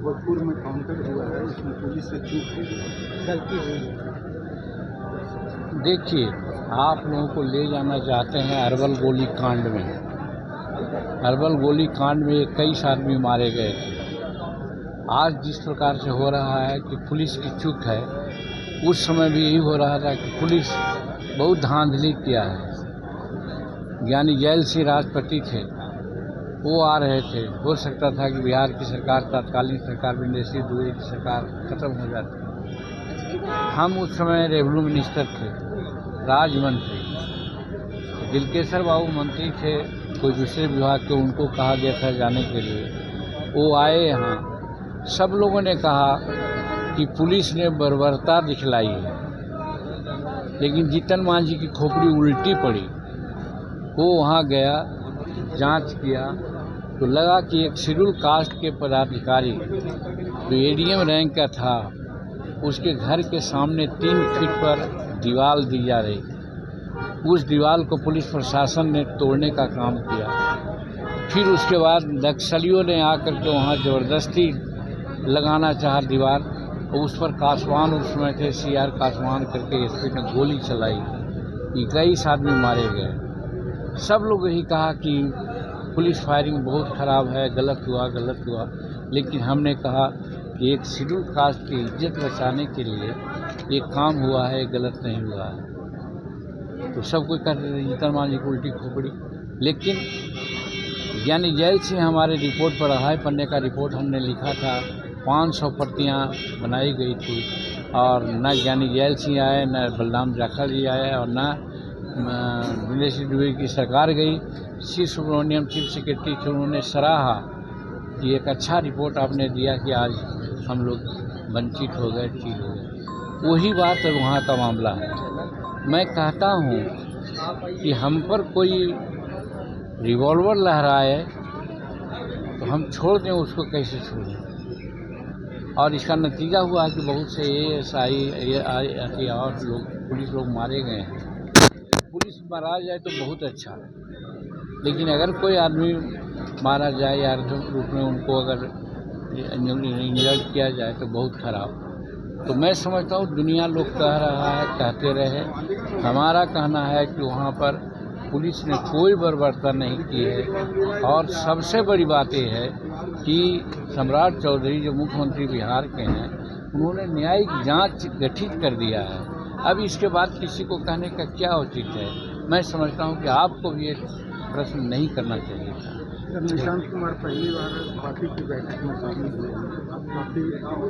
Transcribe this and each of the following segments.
गोरखपुर में काउंटर हुआ है, उसमें पुलिस से चूक हुई, गलती हुई। देखिए, आप लोगों को ले जाना चाहते हैं अरवल गोली कांड में। अरवल गोली कांड में 21 आदमी मारे गए थे। आज जिस प्रकार से हो रहा है कि पुलिस की चूक है, उस समय भी यही हो रहा था कि पुलिस बहुत धांधली किया है। ज्ञानी जैल सिंह राष्ट्रपति थे, वो आ रहे थे। हो सकता था कि बिहार की सरकार, तत्कालीन सरकार विंदेशी दुबे की सरकार खत्म हो जाती। हम उस समय रेवेन्यू मिनिस्टर थे, राज्य मंत्री दिलकेश्वर बाबू मंत्री थे, कोई दूसरे विभाग के, उनको कहा गया था जाने के लिए। वो आए यहाँ, सब लोगों ने कहा कि पुलिस ने बर्बरता दिखलाई है, लेकिन जीतन मांझी की खोपड़ी उल्टी पड़ी। वो वहाँ गया, जांच किया तो लगा कि एक शेड्यूल कास्ट के पदाधिकारी जो एडीएम रैंक का था, उसके घर के सामने 3 फीट पर दीवार दी जा रही थी। उस दीवार को पुलिस प्रशासन ने तोड़ने का काम किया। फिर उसके बाद नक्सलियों ने आकर के वहाँ ज़बरदस्ती लगाना चाहा दीवार, और उस पर कासवान उस समय थे, CR कासवान करके एसपी ने गोली चलाई। 21 आदमी मारे गए। सब लोग यही कहा कि पुलिस फायरिंग बहुत खराब है, गलत हुआ। लेकिन हमने कहा कि एक शेड्यूल कास्ट की इज्जत बचाने के लिए ये काम हुआ है, गलत नहीं हुआ है। तो सब कोई कहते थे जीतन मांझी की उल्टी खोपड़ी। लेकिन ज्ञानी जैल सिंह हमारे रिपोर्ट पर 2.5 पन्ने का रिपोर्ट हमने लिखा था, 500 प्रतियाँ बनाई गई थी, और न ज्ञानी जैल सिंह आए, न बलराम जाखड़ जी आए, और न विदेशी दुबे की सरकार गई। सी सुब्रमण्यम चीफ सेक्रेटरी थे, उन्होंने सराहा कि एक अच्छा रिपोर्ट आपने दिया कि आज हम लोग वंचित हो गए, ठीक हो गए। वही बात वहाँ का मामला है। मैं कहता हूँ कि हम पर कोई रिवॉल्वर लहराए तो हम छोड़ दें, उसको कैसे छोड़ें। और इसका नतीजा हुआ कि बहुत से ASI और लोग, पुलिस लोग मारे गए हैं। पुलिस मारा जाए तो बहुत अच्छा, लेकिन अगर कोई आदमी मारा जाए या रूप में उनको अगर इंजर्ड किया जाए तो बहुत खराब। तो मैं समझता हूँ दुनिया लोग कह रहा है, कहते रहे। हमारा कहना है कि वहाँ पर पुलिस ने कोई बर्बरता नहीं की है। और सबसे बड़ी बात यह है कि सम्राट चौधरी जो मुख्यमंत्री बिहार के हैं, उन्होंने न्यायिक जांच गठित कर दिया है। अब इसके बाद किसी को कहने का क्या उचित है। मैं समझता हूँ कि आपको भी एक प्रश्न नहीं करना चाहिए था। निशांत कुमार पहली बार पार्टी की बैठक में शामिल हुए, काफी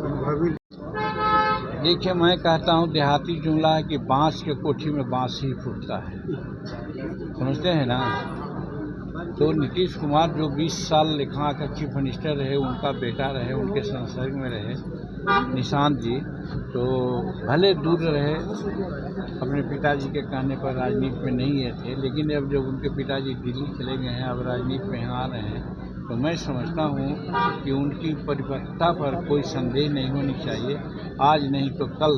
अनुभवी। देखिए, मैं कहता हूँ देहाती जुमला है कि बांस के कोठी में बांस ही फूटता है, समझते हैं ना। तो नीतीश कुमार जो 20 साल यहाँ का चीफ मिनिस्टर रहे, उनका बेटा रहे, उनके संसर्ग में रहे निशांत जी, तो भले दूर रहे, अपने पिताजी के कहने पर राजनीति में नहीं है थे, लेकिन अब जब उनके पिताजी दिल्ली चले गए हैं, अब राजनीति में यहाँ आ रहे हैं, तो मैं समझता हूँ कि उनकी परिपक्वता पर कोई संदेह नहीं होनी चाहिए। आज नहीं तो कल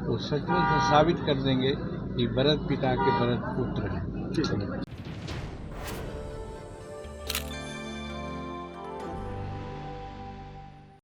वो सचमुच साबित कर देंगे कि भरत पिता के भरत पुत्र हैं।